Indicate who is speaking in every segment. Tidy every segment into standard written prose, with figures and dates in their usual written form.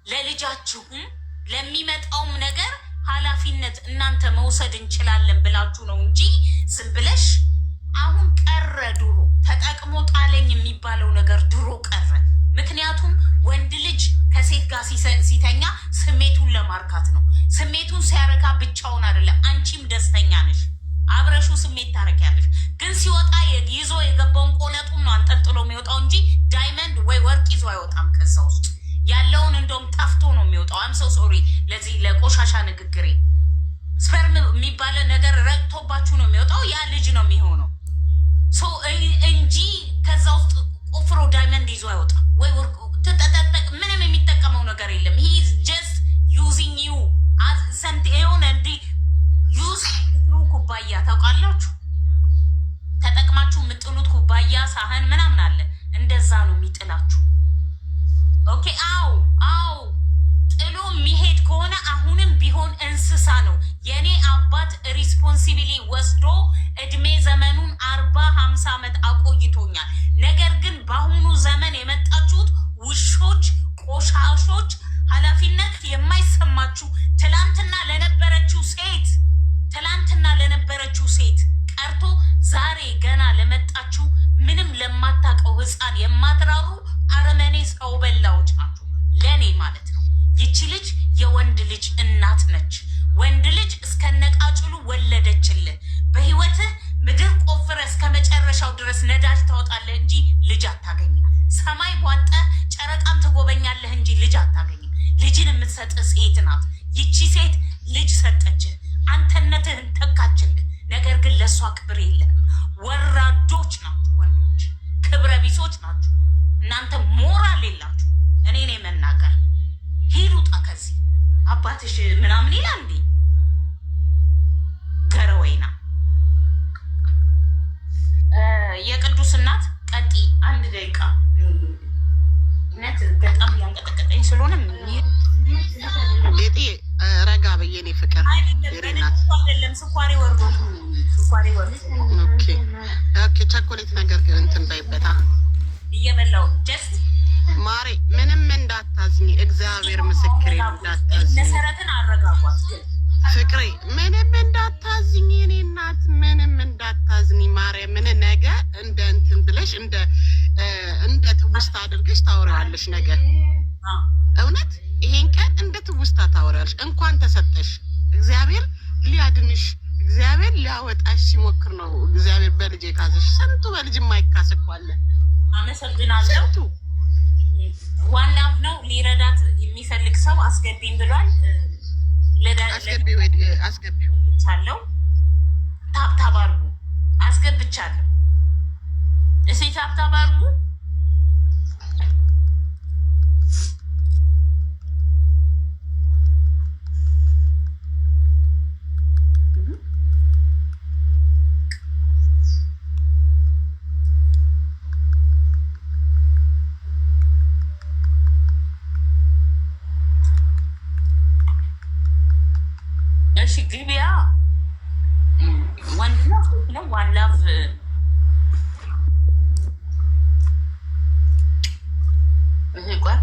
Speaker 1: ለልጃችሁም ለሚመጣውም ነገር ኃላፊነት እናንተ መውሰድ እንችላለን ብላችሁ ነው እንጂ ዝም ብለሽ አሁን ቀረ። ድሮ ተጠቅሞ ጣለኝ የሚባለው ነገር ድሮ ቀረ። ምክንያቱም ወንድ ልጅ ከሴት ጋር ሲተኛ ስሜቱን ለማርካት ነው። ስሜቱን ሲያረካ ብቻውን አይደለም፣ አንቺም ደስተኛ ነሽ፣ አብረሹ ስሜት ታረኪያለሽ። ግን ሲወጣ ይዞ የገባውን ቆለጡን ነው አንጠልጥሎ የሚወጣው እንጂ ዳይመንድ ወይ ወርቅ ይዞ አይወጣም። ከዛ ውስጥ ያለውን እንደውም ጠፍቶ ነው የሚወጣው። አም ሰው ሶሪ ለዚህ ለቆሻሻ ንግግሬ። ስፐርም የሚባለ ነገር ረግቶባችሁ ነው የሚወጣው። ያ ልጅ ነው የሚሆነው እንጂ ከዛ ውስጥ ቆፍሮ ዳይመንድ ይዞ አይወጣም። ወይ ወርቅ ምንም የሚጠቀመው ነገር የለም። ሂ ጀስት ዩዚንግ ዩ ሰምት የሆነ እንዲህ ዩዝ ኩባያ ታውቃላችሁ፣ ተጠቅማችሁ የምጥሉት ኩባያ ሳህን ምናምን አለ። እንደዛ ነው የሚጥላችሁ። ኦኬ አው ጥሎ የሚሄድ ከሆነ አሁንም ቢሆን እንስሳ ነው። የኔ አባት ሪስፖንሲቢሊ ወስዶ እድሜ ዘመኑን 40-50 ዓመት አቆይቶኛል። ነገር ግን በአሁኑ ዘመን የመጣችሁት ውሾች፣ ቆሻሾች፣ ኃላፊነት የማይሰማችሁ ትላንትና ለነበረችው ሴት ቀርቶ ዛሬ ገና ለመጣችሁ ምንም ለማታውቀው ሕፃን የማትራሩ አረመኔ ሰው በላዎች ናችሁ። ለኔ ማለት ነው። ይቺ ልጅ የወንድ ልጅ እናት ነች። ወንድ ልጅ እስከነቃጭሉ ወለደችልህ። በህይወትህ ምድር ቆፍረ እስከ መጨረሻው ድረስ ነዳጅ ታወጣለህ እንጂ ልጅ አታገኝም። ሰማይ ቧጠህ ጨረቃም ትጎበኛለህ እንጂ ልጅ አታገኝም። ልጅን የምትሰጥህ ሴት ናት። ይቺ ሴት ልጅ ሰጠችህ፣ አንተነትህን ተካችልህ። ነገር ግን ለእሷ ክብር የለህም። ወራዶች ናችሁ ወንዶች፣ ክብረ ቢሶች ናችሁ እናንተ። ሞራል የላችሁ። እኔ ነኝ መናገር። ሂድ ውጣ ከዚህ። አባትሽ ምናምን ይላል እንዴ? ገረወይና የቅዱስ እናት ቀጢ 1 ደቂቃ ነት በጣም ያንቀጠቀጠኝ ስለሆነ
Speaker 2: ሌጤ ረጋ በየኔ ፍቅር
Speaker 1: አይደለም። ስኳሪ ወርዶ
Speaker 2: ኦኬ ቸኮሌት ነገር እንትን በይበታ
Speaker 1: እየበላው ጀስት
Speaker 2: ማሬ ምንም እንዳታዝኝ፣ እግዚአብሔር ምስክሬ እንዳታዝኝ።
Speaker 1: መሰረትን አረጋጓት ግን
Speaker 2: ፍቅሬ ምንም እንዳታዝኝ፣ የኔ እናት ምንም እንዳታዝኝ ማሬ። ምን ነገ እንደ እንትን ብለሽ እንደ ትውስታ አድርገሽ ታወሪዋለሽ ነገ። እውነት ይሄን ቀን እንደ ትውስታ ታወሪዋለሽ። እንኳን ተሰጠሽ። እግዚአብሔር ሊያድንሽ፣ እግዚአብሔር ሊያወጣሽ ሲሞክር ነው እግዚአብሔር በልጅ የካዘሽ። ስንቱ በልጅ የማይካስ እኮ አለ።
Speaker 1: አመሰግናለሁ። ዋናው ነው ሊረዳት የሚፈልግ ሰው አስገቢኝ ብሏል። አስገብቻለሁ። ታብታብ አድርጉ። አስገብቻለሁ። እሺ ታብታብ አድርጉ። እሺ ግቢያ ወንድ ነው ዋን ላቭ ቆይ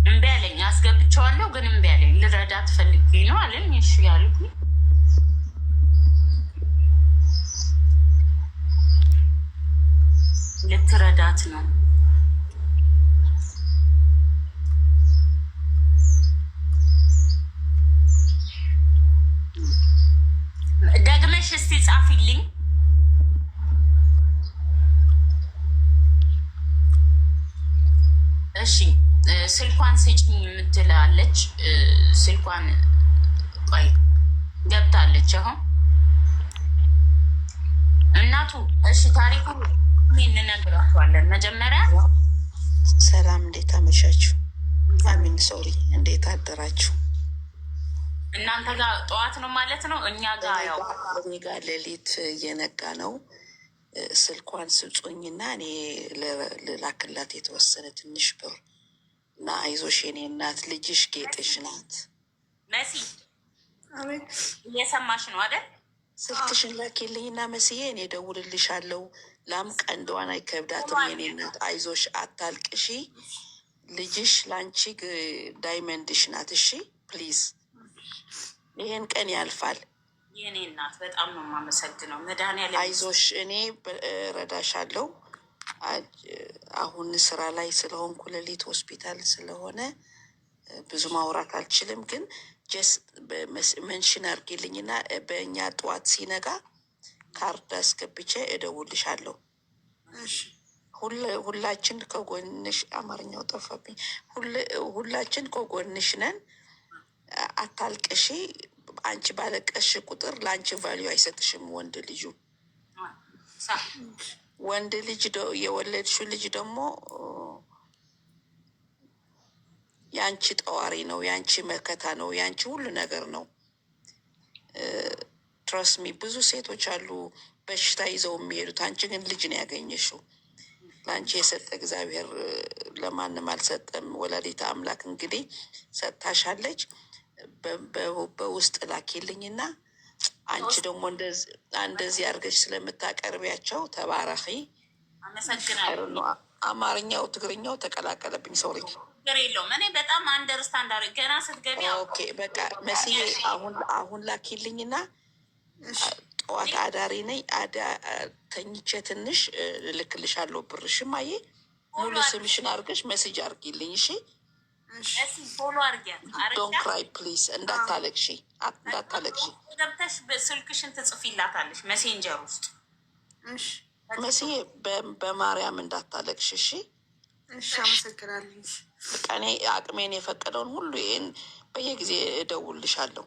Speaker 1: እምቢ አለኝ። አስገብቼዋለሁ ግን እምቢ አለኝ። ልረዳት ፈልጌ ነው አለኝ። እሺ ያልኩኝ ልትረዳት ነው። ደግመሽ እስቲ ጻፊልኝ። እሺ ስልኳን ስጭኝ የምትላለች። ስልኳን ቆይ ገብታለች አሁን እናቱ። እሺ ታሪኩ እንነግራችኋለን። መጀመሪያ
Speaker 3: ሰላም፣ እንዴት አመሻችሁ? አሚን ሶሪ፣ እንዴት አደራችሁ?
Speaker 1: እናንተ ጋር ጠዋት ነው ማለት ነው። እኛ ጋር ያው
Speaker 3: እኔ ጋር ሌሊት እየነጋ ነው። ስልኳን ስጡኝና እኔ ልላክላት የተወሰነ ትንሽ ብር እና አይዞሽ የኔ እናት፣ ልጅሽ ጌጥሽ ናት።
Speaker 1: መሲ እየሰማሽ ነው አይደል?
Speaker 3: ስልክሽን ላኪልኝና መስዬ እኔ እደውልልሻለሁ። ላም ቀንዷን አይከብዳትም የኔ እናት፣ አይዞሽ አታልቅሺ። ልጅሽ ለአንቺ ዳይመንድሽ ናት። እሺ ፕሊዝ፣ ይሄን ቀን ያልፋል።
Speaker 1: የኔ እናት በጣም ነው የማመሰግነው። መድኃኒዓለም
Speaker 3: አይዞሽ፣ እኔ እረዳሻለሁ። አሁን ስራ ላይ ስለሆንኩ ሌሊት ሆስፒታል ስለሆነ ብዙ ማውራት አልችልም፣ ግን ጀስ መንሽን አርጌልኝና በእኛ ጠዋት ሲነጋ ካርድ አስገብቼ እደውልሻለሁ። ሁላችን ከጎንሽ፣ አማርኛው ጠፋብኝ። ሁላችን ከጎንሽ ነን። አታልቅሺ። አንቺ ባለቀሽ ቁጥር ለአንቺ ቫሊዩ አይሰጥሽም ወንድ ልጁ። ወንድ ልጅ የወለድሽው ልጅ ደግሞ የአንቺ ጠዋሪ ነው፣ የአንቺ መከታ ነው፣ የአንቺ ሁሉ ነገር ነው። ትረስሚ ብዙ ሴቶች አሉ በሽታ ይዘው የሚሄዱት። አንቺ ግን ልጅ ነው ያገኘሽው። ለአንቺ የሰጠ እግዚአብሔር ለማንም አልሰጠም። ወላዲተ አምላክ እንግዲህ ሰጥታሻለች። በውስጥ ላኪልኝና አንቺ ደግሞ እንደዚህ አድርገሽ ስለምታቀርቢያቸው ተባረኺ። አማርኛው ትግርኛው ተቀላቀለብኝ። ሰው ልጅ
Speaker 1: ችግር የለውም። እኔ በጣም አንደርስታንድ አድርግ ገና ስትገቢ።
Speaker 3: ኦኬ በቃ መስዬ አሁን ላኪልኝና ጠዋት አዳሪ ነኝ። ተኝቼ ትንሽ እልክልሻለሁ ብርሽም። አየ ሙሉ ስምሽን አድርገሽ መሴጅ አድርጊልኝ። እሺ
Speaker 1: ፎሎ አድርጊያት።
Speaker 3: ዶንት ክራይ ፕሊዝ፣ እንዳታለቅሺ እንዳታለቅሺ።
Speaker 1: ገብተሽ ስልክሽን ትጽፊላታለሽ ሜሴንጀር ውስጥ።
Speaker 3: መስዬ በማርያም እንዳታለቅሽ። እሺ
Speaker 4: እሺ፣ አመሰግናለሁ።
Speaker 3: በቃ እኔ አቅሜን የፈቀደውን ሁሉ ይህን በየጊዜ እደውልልሻለሁ።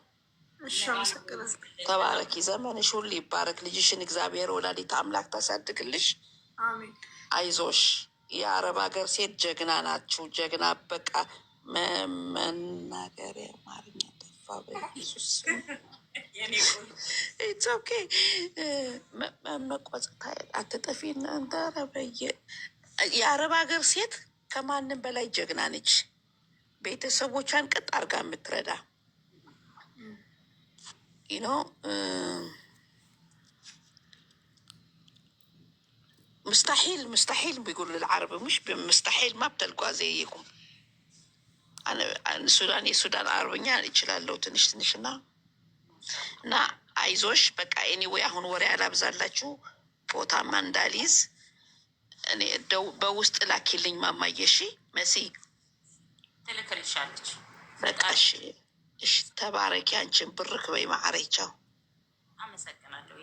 Speaker 4: እሺ፣ አመሰግናለሁ።
Speaker 3: ተባረኪ፣ ዘመንሽ ሁሉ ይባረክ። ልጅሽን እግዚአብሔር ወላዲተ አምላክ ታሳድግልሽ።
Speaker 4: አሜን።
Speaker 3: አይዞሽ። የአረብ ሀገር ሴት ጀግና ናችሁ። ጀግና በቃ መናገሪያ አማርኛ ጠፋ። በኢየሱስ ኢትስ ኦኬ። መቆጽታ አትጠፊ እናንተ። የአረብ ሀገር ሴት ከማንም በላይ ጀግና ነች። ቤተሰቦቿን ቅጥ አርጋ የምትረዳ ይኖ مستحيل بيقولوا للعرب، مش مستحيل ما بتلقوا زيكم. أنا ሱዳን አረብኛ ይችላለሁ ትንሽ እና አይዞሽ በቃ ኤኒዌይ አሁን ወሬ አላብዛላችሁ። ቦታማ እንዳልይዝ እኔ በውስጥ ላኪልኝ ማማዬ። እሺ መሲ
Speaker 1: ትልክልሻለች።
Speaker 3: በቃ እሺ ተባረኪ። አንቺን ብርክ በይ ማዕረቻው።
Speaker 1: አመሰግናለሁ።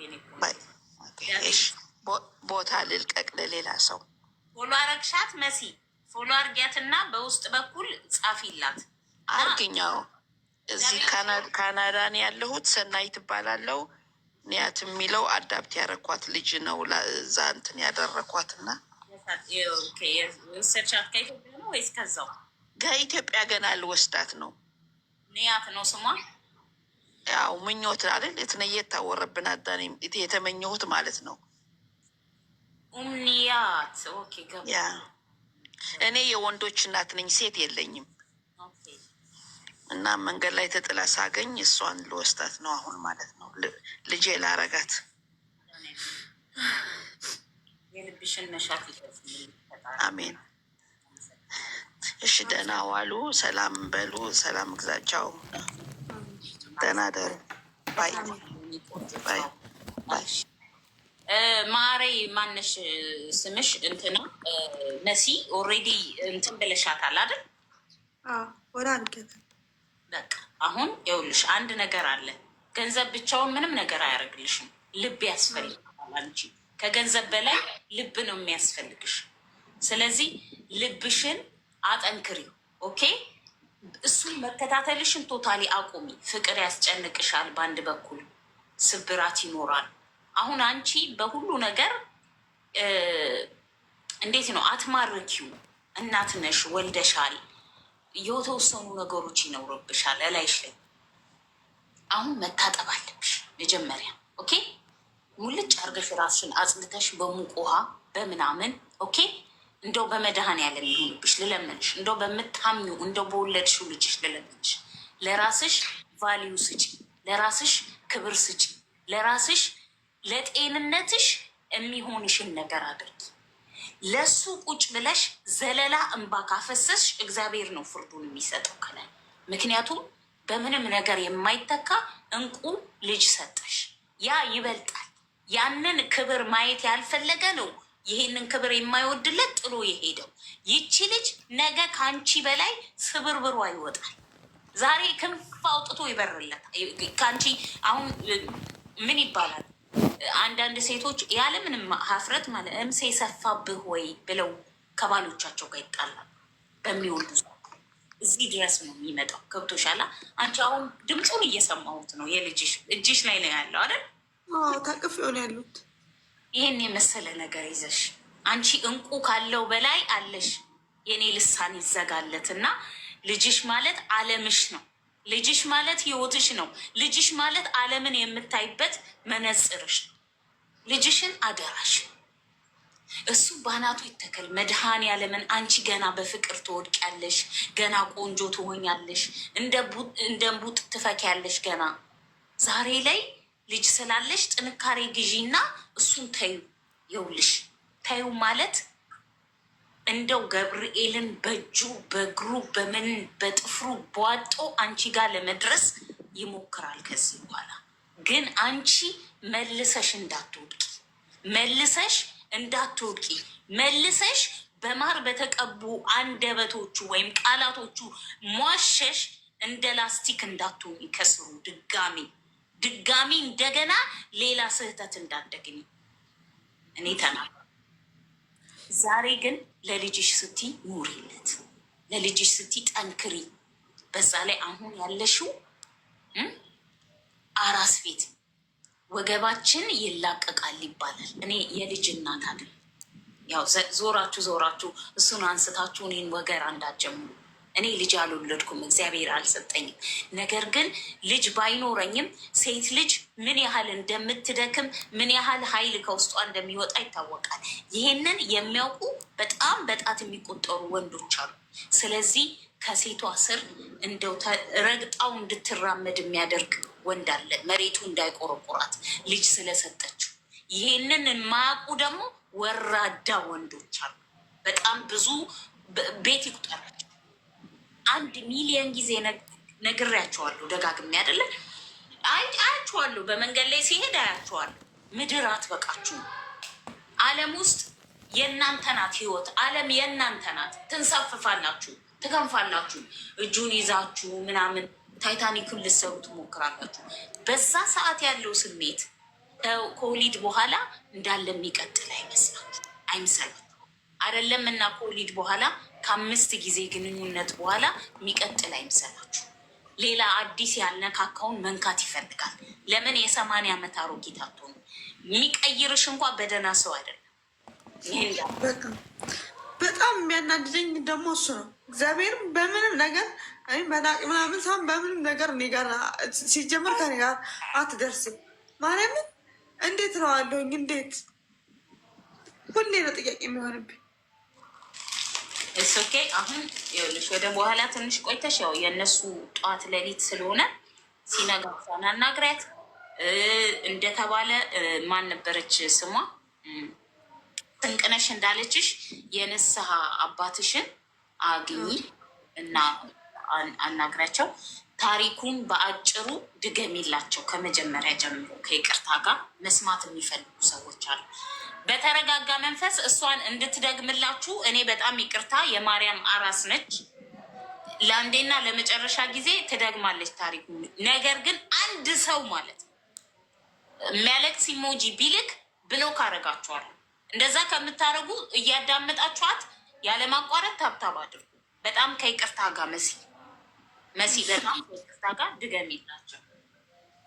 Speaker 3: ቦታ ልልቀቅ ለሌላ ሰው።
Speaker 1: ፎሎ አረግሻት መሲ? ፎሎ አርጊያትና በውስጥ በኩል ጻፊላት።
Speaker 3: አርግኛው እዚህ ካናዳን ያለሁት ሰናይ ትባላለው። ኒያት የሚለው አዳፕት ያረኳት ልጅ ነው። እዛ እንትን ያደረኳትና
Speaker 1: ሰርቻት ከኢትዮጵያ ነው ወይስ ከዛው?
Speaker 3: ከኢትዮጵያ ገና ልወስዳት ነው።
Speaker 1: ኒያት ነው ስሟ።
Speaker 3: ያው ምኞት አይደል? የትነየት ታወረብን አዳኔ የተመኘሁት ማለት ነው።
Speaker 1: ኡምኒያት። ኦኬ ገባ።
Speaker 3: ያ እኔ የወንዶች እናት ነኝ፣ ሴት የለኝም። እና መንገድ ላይ ተጥላ ሳገኝ እሷን ልወስዳት ነው አሁን ማለት ነው። ልጄ ላረጋት።
Speaker 1: የልብሽን መሻት
Speaker 3: አሜን። እሺ ደህና ዋሉ፣ ሰላም በሉ፣ ሰላም ግዛቻው። ደህና ደሩ። ባይ ባይ ባይ።
Speaker 1: ማሬ ማነሽ ስምሽ? እንትና መሲ ኦልሬዲ እንትን ብለሻታል አይደል?
Speaker 4: ወደ አንገት
Speaker 1: በቃ አሁን ይኸውልሽ አንድ ነገር አለ። ገንዘብ ብቻውን ምንም ነገር አያደርግልሽም። ልብ ያስፈልጋል። አንቺ ከገንዘብ በላይ ልብ ነው የሚያስፈልግሽ። ስለዚህ ልብሽን አጠንክሪ። ኦኬ፣ እሱን መከታተልሽን ቶታሊ አቁሚ። ፍቅር ያስጨንቅሻል፣ በአንድ በኩል ስብራት ይኖራል። አሁን አንቺ በሁሉ ነገር እንዴት ነው አትማርኪው? እናት ነሽ፣ ወልደሻል። የተወሰኑ ነገሮች ይኖርብሻል እላይሽ ላይ። አሁን መታጠብ አለብሽ መጀመሪያ። ኦኬ፣ ሙልጭ አርገሽ ራስሽን አጽድተሽ በሙቅ ውሃ በምናምን። ኦኬ፣ እንደው በመድኃኔዓለም ይሁንብሽ ልለምንሽ፣ እንደው በምታምኚው እንደው በወለድሽው ልጅሽ ልለምንሽ። ለራስሽ ቫሊዩ ስጪ፣ ለራስሽ ክብር ስጪ። ለራስሽ ለጤንነትሽ የሚሆንሽን ነገር አድርጊ። ለሱ ቁጭ ብለሽ ዘለላ እንባ ካፈሰስሽ እግዚአብሔር ነው ፍርዱን የሚሰጠው ከላይ። ምክንያቱም በምንም ነገር የማይተካ እንቁ ልጅ ሰጠሽ። ያ ይበልጣል። ያንን ክብር ማየት ያልፈለገ ነው ይሄንን ክብር የማይወድለት ጥሎ የሄደው። ይቺ ልጅ ነገ ከአንቺ በላይ ስብርብሯ ይወጣል። ዛሬ ክንፍ አውጥቶ ይበርለት ከአንቺ። አሁን ምን ይባላል? አንዳንድ ሴቶች ያለምንም ሀፍረት ማለት እምሴ ሰፋብህ ወይ ብለው ከባሎቻቸው ጋር ይጣላሉ። በሚወዱ እዚህ ድረስ ነው የሚመጣው። ገብቶሻላ? አንቺ አሁን ድምፁን እየሰማሁት ነው። የልጅሽ እጅሽ ላይ ነው ያለው አይደል?
Speaker 4: ታቅፍ ይሆን ያሉት።
Speaker 1: ይህን የመሰለ ነገር ይዘሽ አንቺ እንቁ ካለው በላይ አለሽ። የኔ ልሳን ይዘጋለት እና ልጅሽ ማለት ዓለምሽ ነው። ልጅሽ ማለት ህይወትሽ ነው። ልጅሽ ማለት ዓለምን የምታይበት መነጽርሽ ነው። ልጅሽን አደራሽ እሱ ባናቱ ይተከል። መድኃኔዓለምን አንቺ ገና በፍቅር ትወድቂያለሽ። ገና ቆንጆ ትሆኛለሽ። እንደ ቡጥ ትፈኪያለሽ። ገና ዛሬ ላይ ልጅ ስላለሽ ጥንካሬ ግዢና እሱን ተዩ። የውልሽ ተዩ ማለት እንደው ገብርኤልን በእጁ በእግሩ በምን በጥፍሩ ቧጦ አንቺ ጋር ለመድረስ ይሞክራል። ከዚህ በኋላ ግን አንቺ መልሰሽ እንዳትወድቂ መልሰሽ በማር በተቀቡ አንደበቶቹ ወይም ቃላቶቹ ሟሸሽ እንደ ላስቲክ እንዳትሆኝ ከስሩ ድጋሚ እንደገና ሌላ ስህተት እንዳደግኝ እኔ ተናግሬ። ዛሬ ግን ለልጅሽ ስቲ ኑሪለት፣ ለልጅሽ ስቲ ጠንክሪ። በዛ ላይ አሁን ያለሽው አራስ ቤት ወገባችን ይላቀቃል ይባላል። እኔ የልጅ እናት አይደል፣ ያው ዞራችሁ እሱን አንስታችሁ እኔን ወገር እንዳትጀምሩ። እኔ ልጅ አልወለድኩም፣ እግዚአብሔር አልሰጠኝም። ነገር ግን ልጅ ባይኖረኝም ሴት ልጅ ምን ያህል እንደምትደክም ምን ያህል ኃይል ከውስጧ እንደሚወጣ ይታወቃል። ይሄንን የሚያውቁ በጣም በጣት የሚቆጠሩ ወንዶች አሉ። ስለዚህ ከሴቷ ስር እንደው ረግጣው እንድትራመድ የሚያደርግ ወንድ አለ፣ መሬቱ እንዳይቆረቆራት ልጅ ስለሰጠችው። ይሄንን የማያውቁ ደግሞ ወራዳ ወንዶች አሉ። በጣም ብዙ ቤት ይቁጠራቸው። 1 ሚሊዮን ጊዜ ነግሬያቸዋለሁ፣ ደጋግሜ አይደለ? አያቸዋለሁ፣ በመንገድ ላይ ሲሄድ አያቸዋለሁ። ምድር አትበቃችሁ። ዓለም ውስጥ የእናንተ ናት ህይወት። ዓለም የእናንተ ናት። ትንሳፍፋላችሁ፣ ትከንፋላችሁ። እጁን ይዛችሁ ምናምን ታይታኒክን ልትሰሩ ትሞክራላችሁ። በዛ ሰዓት ያለው ስሜት ከወሊድ በኋላ እንዳለ የሚቀጥል አይምሰላችሁ አይደለም። እና ከወሊድ በኋላ ከ5 ጊዜ ግንኙነት በኋላ የሚቀጥል አይምሰላችሁ። ሌላ አዲስ ያልነካካውን መንካት ይፈልጋል። ለምን የ80 ዓመት አሮጊት አትሆኑ? የሚቀይርሽ እንኳ በደህና ሰው አይደለም።
Speaker 4: በጣም የሚያናድደኝ ደግሞ እሱ ነው። እግዚአብሔር በምንም ነገር መናቅ ምናምን ሳም በምንም ነገር እኔ ጋር ሲጀመር ከኔ ጋር አትደርስም። ማርያምን እንዴት ነው አለሁኝ? እንዴት ሁሌ ነው ጥያቄ የሚሆንብኝ።
Speaker 1: ኦኬ አሁን ይኸውልሽ ወደ በኋላ ትንሽ ቆይተሽ ያው የእነሱ ጠዋት ሌሊት ስለሆነ ሲነጋ አናግሪያት እንደተባለ ማን ነበረች ስሟ ጥንቅነሽ እንዳለችሽ የንስሐ አባትሽን አግኝ እና አናግሪያቸው። ታሪኩን በአጭሩ ድገሚላቸው ከመጀመሪያ ጀምሮ። ከይቅርታ ጋር መስማት የሚፈልጉ ሰዎች አሉ። በተረጋጋ መንፈስ እሷን እንድትደግምላችሁ እኔ በጣም ይቅርታ። የማርያም አራስ ነች። ለአንዴና ለመጨረሻ ጊዜ ትደግማለች ታሪኩ። ነገር ግን አንድ ሰው ማለት የሚያለቅስ ኢሞጂ ቢልክ ብሎክ አደርጋችኋለሁ። እንደዛ ከምታደርጉ እያዳመጣችኋት ያለማቋረጥ ታብታብ አድርጉ። በጣም ከይቅርታ ጋር መሲ በጣም ከይቅርታ ጋር ድገሚላቸው።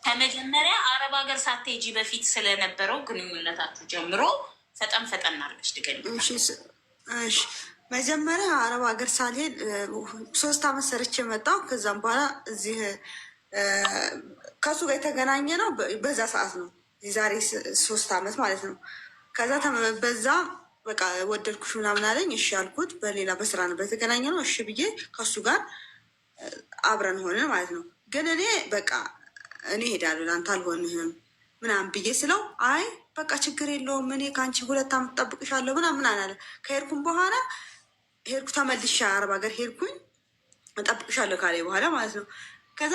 Speaker 1: ከመጀመሪያ አረብ ሀገር ሳትሄጂ በፊት ስለነበረው ግንኙነታችሁ ጀምሮ ፈጠን አድርገሽ ድገሚ።
Speaker 4: መጀመሪያ አረብ ሀገር ሳልሄድ 3 ዓመት ሰርቼ መጣሁ። ከዛም በኋላ እዚህ ከሱ ጋር የተገናኘ ነው በዛ ሰዓት ነው፣ የዛሬ 3 ዓመት ማለት ነው። ከዛ በዛ በቃ ወደድኩሽ ምናምን አለኝ። እሺ አልኩት። በሌላ በስራ ነው በተገናኘ ነው። እሺ ብዬ ከሱ ጋር አብረን ሆነ ማለት ነው። ግን እኔ በቃ እኔ ሄዳለሁ ለአንተ አልሆንህም ምናምን ብዬ ስለው አይ በቃ ችግር የለውም እኔ ከአንቺ 2 ዓመት ጠብቅሻለሁ ምናምን አለ። ከሄድኩም በኋላ ሄድኩ ተመልሼ አረብ ሀገር ሄድኩኝ እጠብቅሻለሁ ካለ በኋላ ማለት ነው። ከዛ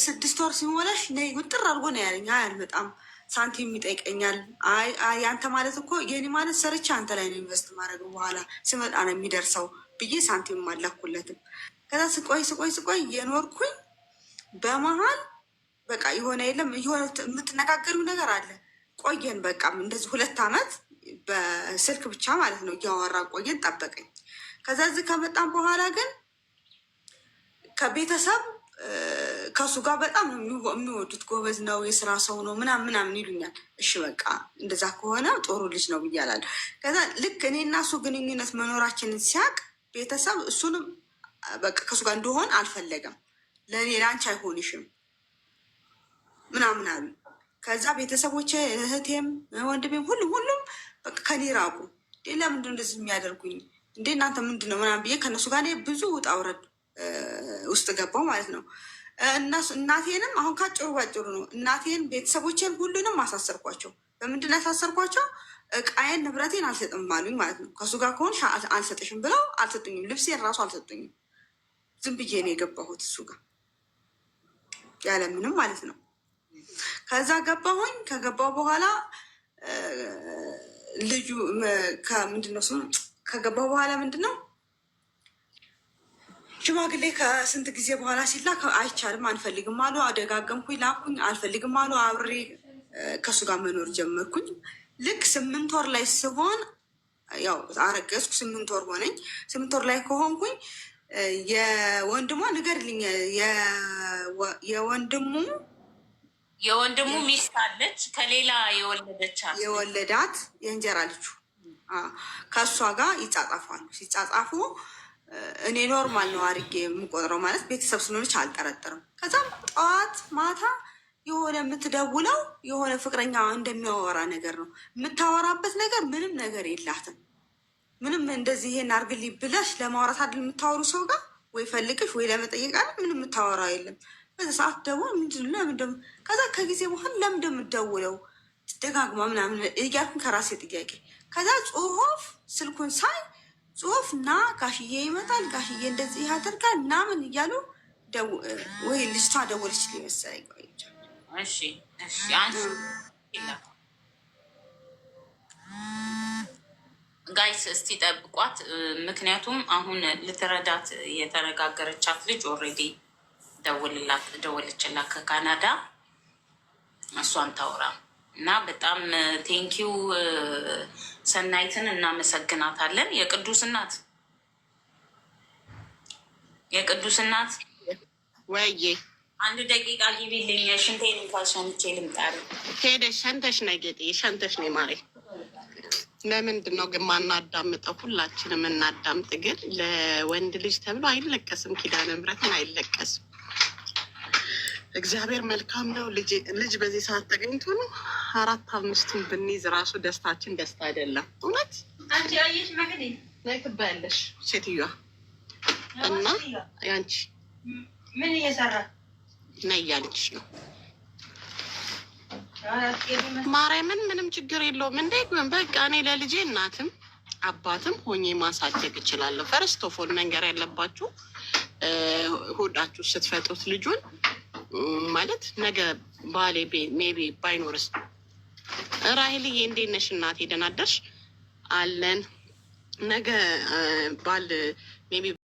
Speaker 4: 6 ወር ሲሞላሽ ነይ ውጥር አድርጎ ነው ያለኝ። አይ አልመጣም ሳንቲም ይጠይቀኛል። ያንተ ማለት እኮ የኔ ማለት ሰርቼ አንተ ላይ ነው ኢንቨስት ማድረግ በኋላ ስመጣ ነው የሚደርሰው ብዬ ሳንቲም አላኩለትም። ከዛ ስቆይ የኖርኩኝ በመሀል በቃ የሆነ የለም የሆነ የምትነጋገሪው ነገር አለ። ቆየን በቃ እንደዚህ 2 ዓመት በስልክ ብቻ ማለት ነው እያወራ ቆየን፣ ጠበቀኝ። ከዛ እዚህ ከመጣም በኋላ ግን ከቤተሰብ ከሱ ጋር በጣም የሚወዱት ጎበዝ ነው፣ የስራ ሰው ነው ምናምን ይሉኛል። እሺ በቃ እንደዛ ከሆነ ጥሩ ልጅ ነው ብያላል። ከዛ ልክ እኔ እና እሱ ግንኙነት መኖራችንን ሲያቅ ቤተሰብ እሱንም በቃ ከሱ ጋር እንደሆን አልፈለገም። ለእኔ ለአንቺ አይሆንሽም ምናምን አሉ። ከዛ ቤተሰቦቼ እህቴም ወንድሜም ሁሉም በቃ ከኔ ራቁ። ለምንድን እንደዚህ የሚያደርጉኝ እንዴ እናንተ ምንድን ነው ምናምን ብዬ ከእነሱ ጋር ብዙ ውጣ ውረድ ውስጥ ገባው ማለት ነው። እናቴንም አሁን ካጭሩ ባጭሩ ነው እናቴን ቤተሰቦቼን ሁሉንም አሳሰርኳቸው። በምንድን ነው ያሳሰርኳቸው? እቃዬን ንብረቴን አልሰጥም አሉኝ ማለት ነው። ከእሱ ጋር ከሆንሽ አልሰጥሽም ብለው አልሰጡኝም። ልብሴን ራሱ አልሰጡኝም። ዝም ብዬ ነው የገባሁት እሱ ጋር ያለምንም ማለት ነው። ከዛ ገባሁኝ። ከገባሁ በኋላ ልጁ ከምንድን ነው ስሙ ከገባሁ በኋላ ምንድን ነው ሽማግሌ ከስንት ጊዜ በኋላ ሲላክ አይቻልም አንፈልግም አሉ። አደጋገምኩኝ፣ ላኩኝ፣ አልፈልግም አሉ። አብሬ ከእሱ ጋር መኖር ጀመርኩኝ። ልክ 8 ወር ላይ ስሆን ያው አረገዝኩ። 8 ወር ሆነኝ። 8 ወር ላይ ከሆንኩኝ የወንድሟ ንገርልኝ
Speaker 1: የወንድሙ ሚስት አለች ከሌላ የወለዳት
Speaker 4: የእንጀራ ልጁ ከእሷ ጋር ይጻጻፋሉ። ሲጻጻፉ እኔ ኖርማል ነው አድርጌ የምቆጥረው ማለት ቤተሰብ ስለሆነች አልጠረጥርም። ከዛም ጠዋት ማታ የሆነ የምትደውለው የሆነ ፍቅረኛ እንደሚያወራ ነገር ነው የምታወራበት ነገር ምንም ነገር የላትም። ምንም እንደዚህ ይሄን አርግልኝ ብለሽ ለማውራት አይደል የምታወሩ ሰው ጋር ወይ ፈልግሽ ወይ ለመጠየቅ አይደል ምንም የምታወራው የለም። በዛ ሰዓት ደግሞ ምንድን ከዛ ከጊዜ በኋላ ለምን እንደምትደውለው ደጋግማ ምናምን እያልኩኝ ከራሴ ጥያቄ ከዛ ጽሁፍ ስልኩን ሳይ ጽሁፍ እና ጋሽዬ ይመጣል ጋሽዬ እንደዚህ ያደርጋል ምናምን እያሉ ወይ ልጅቷ ደወለች ሊመሰለኝ
Speaker 1: ጋይስ እስቲ ጠብቋት። ምክንያቱም አሁን ልትረዳት የተነጋገረቻት ልጅ ኦልሬዲ ደወለችላት ከካናዳ። እሷን ታውራ እና በጣም ቴንኪው ሰናይትን እናመሰግናታለን። የቅዱስ እናት
Speaker 2: ወይዬ
Speaker 1: 1 ደቂቃ ግቢልኝ። ሽንቴን እንኳን ሸንቼ ልምጣ።
Speaker 2: ሄደሽ ሸንተሽ ነይ ጌጤ፣ ሸንተሽ ነይ ማሬ። ለምንድን ነው ግን ማናዳምጠው? ሁላችንም እናዳምጥ። ግን ለወንድ ልጅ ተብሎ አይለቀስም። ኪዳነ ምሕረትን አይለቀስም። እግዚአብሔር መልካም ነው። ልጅ በዚህ ሰዓት ተገኝቶ ነው 4 5ቱን ብንይዝ ራሱ ደስታችን ደስታ አይደለም። እውነት ናይ ትባያለሽ ሴትዮዋ እና ያንቺ
Speaker 5: ምን እየሰራ
Speaker 2: ነይ እያለችሽ ነው። ማርያምን ምንም ችግር የለውም። እንዴ በቃ እኔ ለልጄ እናትም አባትም ሆኜ ማሳደግ እችላለሁ። ፈርስት ኦፍ ኦል መንገር ያለባችሁ ሆዳችሁ ስትፈጡት ልጁን ማለት ነገ ባሌ ሜቢ ባይኖርስ ራሄልዬ እንዴት ነሽ እናቴ ደህና አደርሽ አለን። ነገ ባል ሜቢ